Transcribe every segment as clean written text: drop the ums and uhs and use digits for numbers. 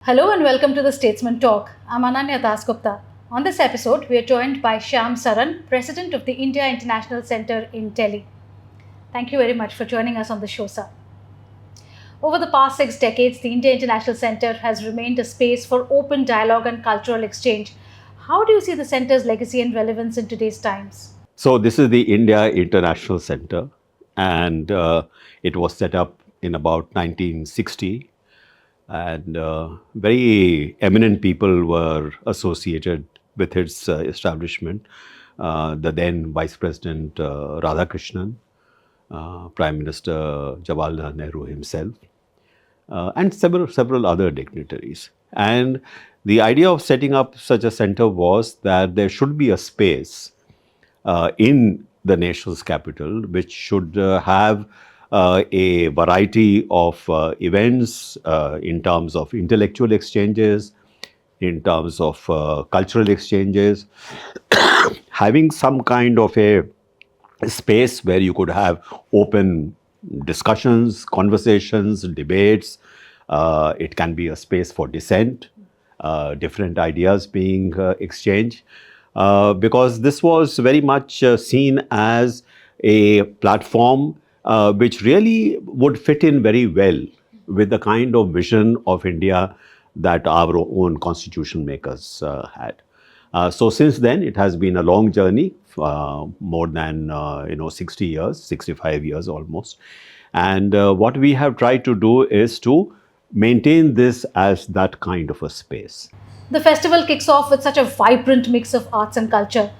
Hello and welcome to the Statesman Talk. I'm Ananya Dasgupta. On this episode, we are joined by Shyam Saran, President of the India International Centre in Delhi. Thank you very much for joining us on the show, sir. Over the past 6 decades, the India International Centre has remained a space for open dialogue and cultural exchange. How do you see the centre's legacy and relevance in today's times? So this is the India International Centre, and it was set up in about 1960, and very eminent people were associated with its establishment. The then Vice President Radhakrishnan, Prime Minister Jawaharlal Nehru himself, and several other dignitaries. And the idea of setting up such a centre was that there should be a space in the nation's capital, which should have a variety of events in terms of intellectual exchanges, in terms of cultural exchanges, having some kind of a space where you could have open discussions, conversations, debates. It can be a space for dissent, different ideas being exchanged. Because this was very much seen as a platform which really would fit in very well with the kind of vision of India that our own constitution makers had. So since then, it has been a long journey, more than 60 years, 65 years almost. And what we have tried to do is to maintain this as that kind of a space. The festival kicks off with such a vibrant mix of arts and culture.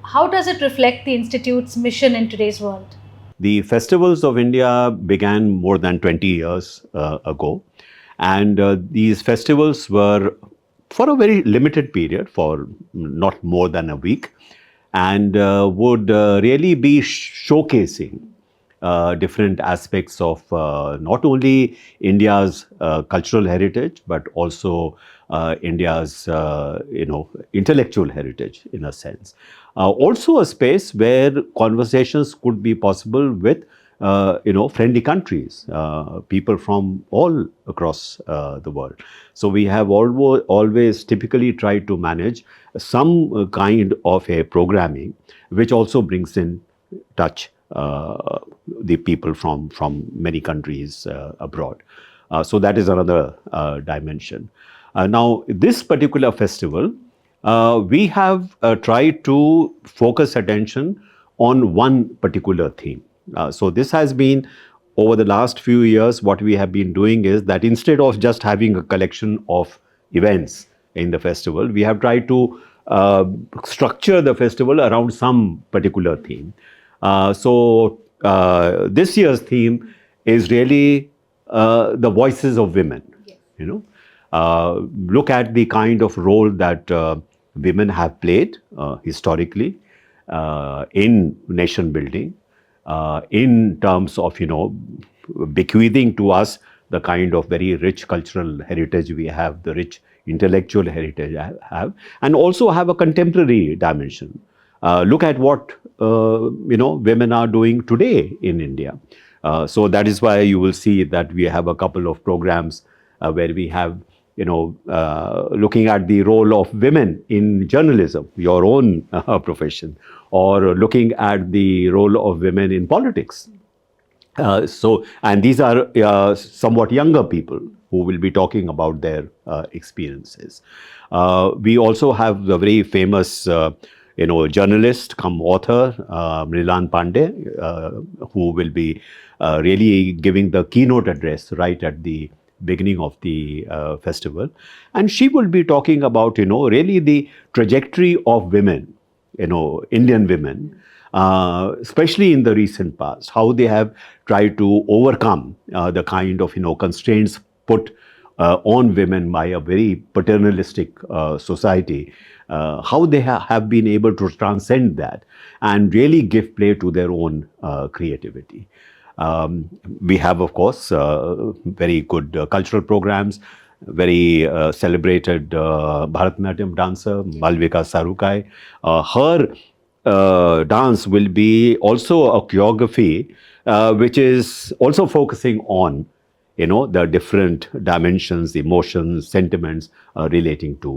How does it reflect the Institute's mission in today's world? The festivals of India began more than 20 years ago. And these festivals were for a very limited period, for not more than a week, and would really be showcasing different aspects of not only India's cultural heritage, but also India's intellectual heritage, in a sense. Also a space where conversations could be possible with friendly countries, people from all across the world. So we have always typically tried to manage some kind of a programming which also brings in touch the people from many countries abroad. So that is another dimension. Now, this particular festival, we have tried to focus attention on one particular theme. So this has been, over the last few years, what we have been doing is that instead of just having a collection of events in the festival, we have tried to structure the festival around some particular theme. So this year's theme is really the voices of women. Yes. Look at the kind of role that women have played historically in nation building, in terms of bequeathing to us the kind of very rich cultural heritage we have, the rich intellectual heritage I have, and also have a contemporary dimension. Look at what women are doing today in India. So that is why you will see that we have a couple of programs where we have looking at the role of women in journalism, your own profession, or looking at the role of women in politics. And these are somewhat younger people who will be talking about their experiences. We also have the very famous journalist come author, Mrilan Pandey, who will be really giving the keynote address right at the beginning of the festival. And she will be talking about, really the trajectory of women, Indian women, especially in the recent past, how they have tried to overcome the kind of, constraints put on women by a very paternalistic society, how they have been able to transcend that and really give play to their own creativity. We have, of course, very good cultural programs, very celebrated Bharatanatyam dancer, Malvika Sarukai. Her dance will be also a choreography which is also focusing on the different dimensions, emotions, sentiments relating to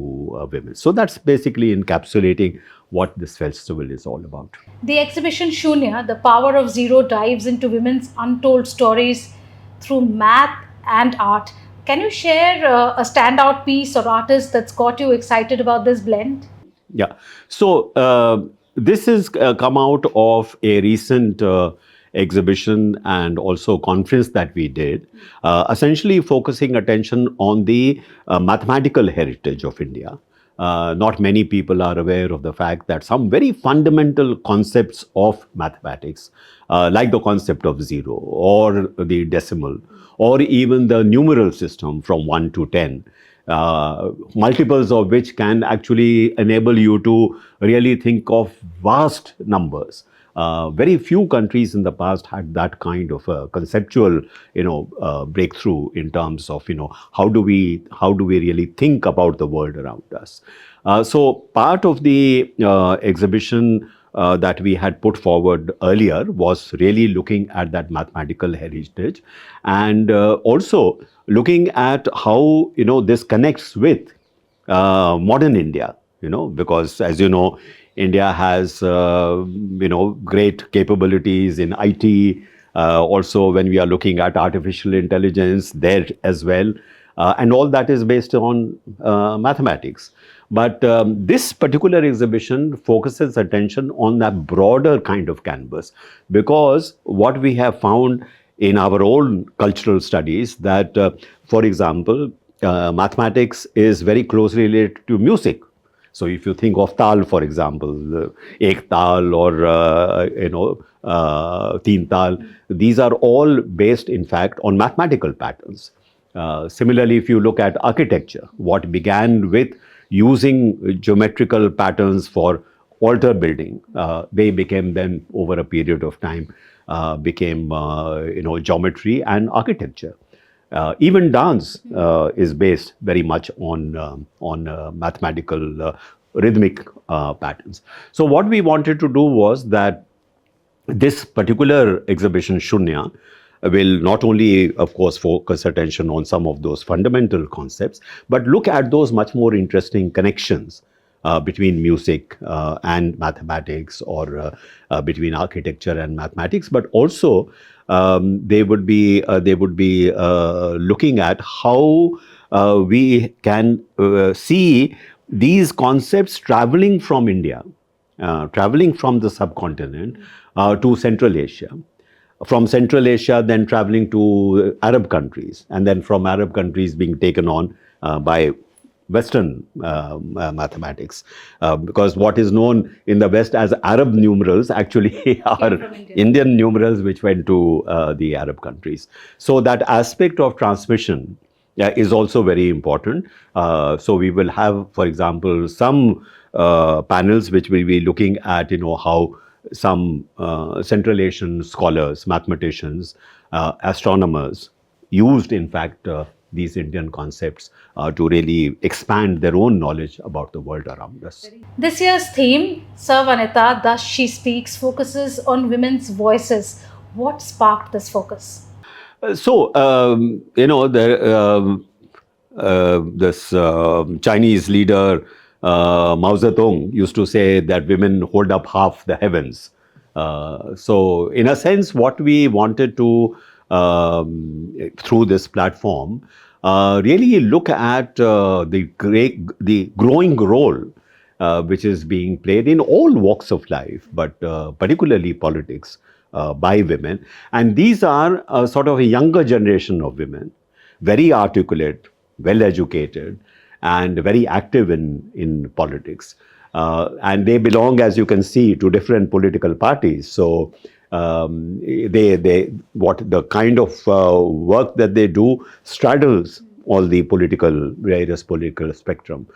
women. So that's basically encapsulating what this festival is all about. The exhibition Shunya, The Power of Zero, dives into women's untold stories through math and art. Can you share a standout piece or artist that's got you excited about this blend? Yeah. So this has come out of a recent exhibition and also conference that we did, essentially focusing attention on the mathematical heritage of India. Not many people are aware of the fact that some very fundamental concepts of mathematics, like the concept of zero or the decimal, or even the numeral system from 1 to 10, multiples of which can actually enable you to really think of vast numbers. Very few countries in the past had that kind of a conceptual, breakthrough in terms of, how do we really think about the world around us. So part of the exhibition that we had put forward earlier was really looking at that mathematical heritage, and also looking at how this connects with modern India. Because as you know, India has great capabilities in IT. Also, when we are looking at artificial intelligence, there as well, and all that is based on mathematics. But this particular exhibition focuses attention on that broader kind of canvas, because what we have found in our own cultural studies that, for example, mathematics is very closely related to music. So if you think of tal, for example, ek tal or teen tal, these are all based, in fact, on mathematical patterns. Similarly, if you look at architecture, what began with using geometrical patterns for altar building, they became then, over a period of time, became geometry and architecture. Even dance is based very much on mathematical rhythmic patterns. So what we wanted to do was that this particular exhibition, Shunya, will not only, of course, focus attention on some of those fundamental concepts, but look at those much more interesting connections between music and mathematics, or between architecture and mathematics, but also they would be looking at how we can see these concepts traveling from India, traveling from the subcontinent to Central Asia. From Central Asia, then traveling to Arab countries, and then from Arab countries being taken on by Western mathematics, because what is known in the West as Arab numerals actually are Indian numerals which went to the Arab countries. So that aspect of transmission is also very important. So we will have, for example, some panels which will be looking at how some Central Asian scholars, mathematicians, astronomers used, in fact, these Indian concepts to really expand their own knowledge about the world around us. This year's theme, Savanita, Thus She Speaks, focuses on women's voices. What sparked this focus? This Chinese leader, Mao Zedong, used to say that women hold up half the heavens. So in a sense, what we wanted to, through this platform, really look at the growing role which is being played in all walks of life, but particularly politics, by women. And these are sort of a younger generation of women, very articulate, well educated, and very active in politics. And they belong, as you can see, to different political parties. So the kind of work that they do straddles all the various political spectrum.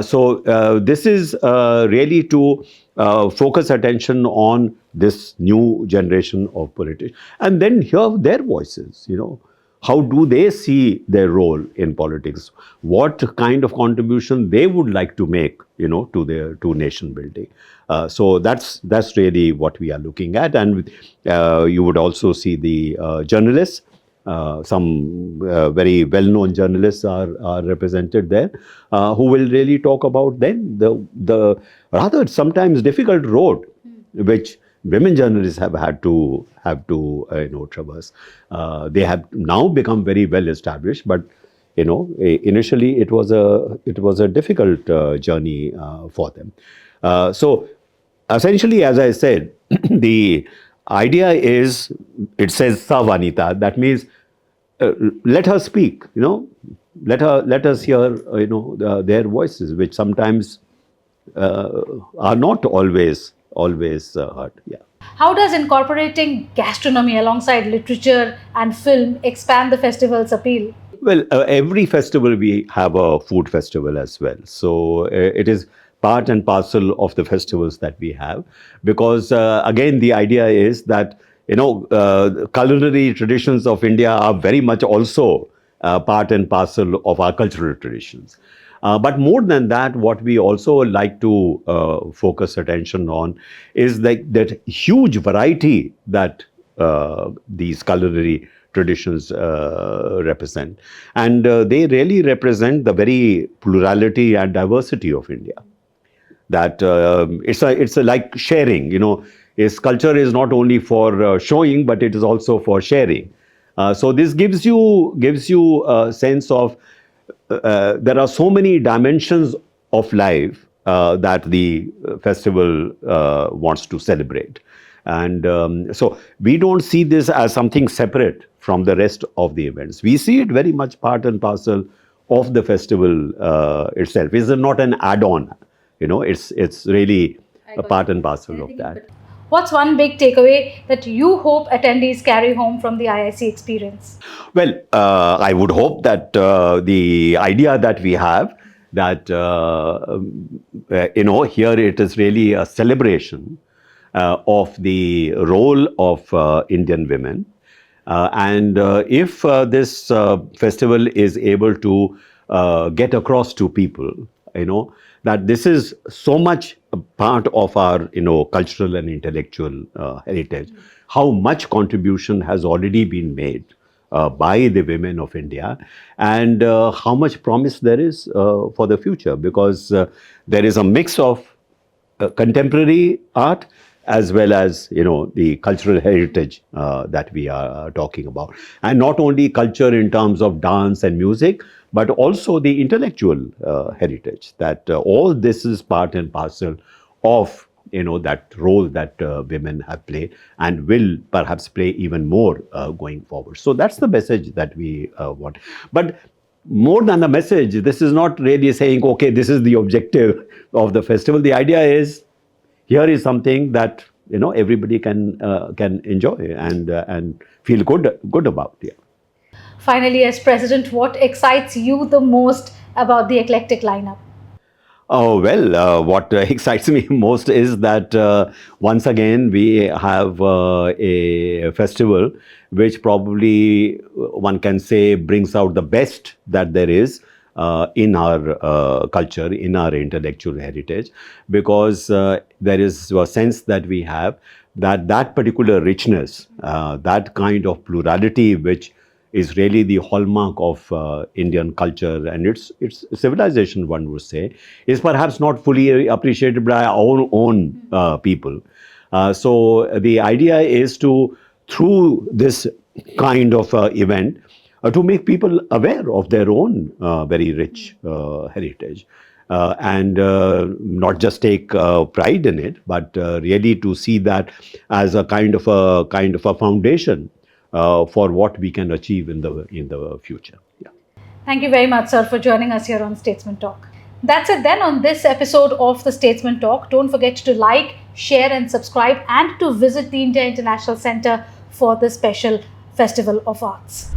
So this is really to focus attention on this new generation of politicians, and then hear their voices. How do they see their role in politics? What kind of contribution they would like to make, to nation building? So that's really what we are looking at, and you would also see the journalists Some very well-known journalists are represented there, who will really talk about then the rather sometimes difficult road which women journalists have had to traverse. They have now become very well established, but initially it was a difficult journey for them. So essentially, as I said, the idea is, it says Savanita. That means let her speak. Let us hear their voices, which sometimes are not always heard. Yeah. How does incorporating gastronomy alongside literature and film expand the festival's appeal? Well, every festival we have a food festival as well. So it is part and parcel of the festivals that we have, because again the idea is that culinary traditions of India are very much also part and parcel of our cultural traditions. But more than that, what we also like to focus attention on is that huge variety that these culinary traditions represent. And they really represent the very plurality and diversity of India. That it's a like sharing, its culture is not only for showing, but it is also for sharing. So this gives you a sense of there are so many dimensions of life that the festival wants to celebrate. And so we don't see this as something separate from the rest of the events. We see it very much part and parcel of the festival itself. It's not an add-on, it's really a part and parcel of that. What's one big takeaway that you hope attendees carry home from the IIC experience? Well, I would hope that the idea that we have, that here it is really a celebration of the role of Indian women. And if this festival is able to get across to people, that this is so much a part of our, cultural and intellectual heritage, how much contribution has already been made by the women of India, and how much promise there is for the future, because there is a mix of contemporary art as well as the cultural heritage that we are talking about, and not only culture in terms of dance and music, but also the intellectual heritage. That all this is part and parcel of that role that women have played and will perhaps play even more going forward. So that's the message that we want. But more than a message, this is not really saying, okay, this is the objective of the festival. The idea is, here is something that everybody can enjoy and feel good about. Yeah. Finally, as president, what excites you the most about the eclectic lineup? Oh, well, what excites me most is that once again we have a festival which probably one can say brings out the best that there is in our culture, in our intellectual heritage, because there is a sense that we have that particular richness, that kind of plurality which is really the hallmark of Indian culture and its civilization, one would say, is perhaps not fully appreciated by our own people. So the idea is to, through this kind of event, to make people aware of their own very rich heritage. And not just take pride in it, but really to see that as a kind of a foundation for what we can achieve in the future. Yeah. Thank you very much, sir, for joining us here on Statesman Talk. That's it then on this episode of the Statesman Talk. Don't forget to like, share and subscribe, and to visit the India International Center for the special Festival of Arts.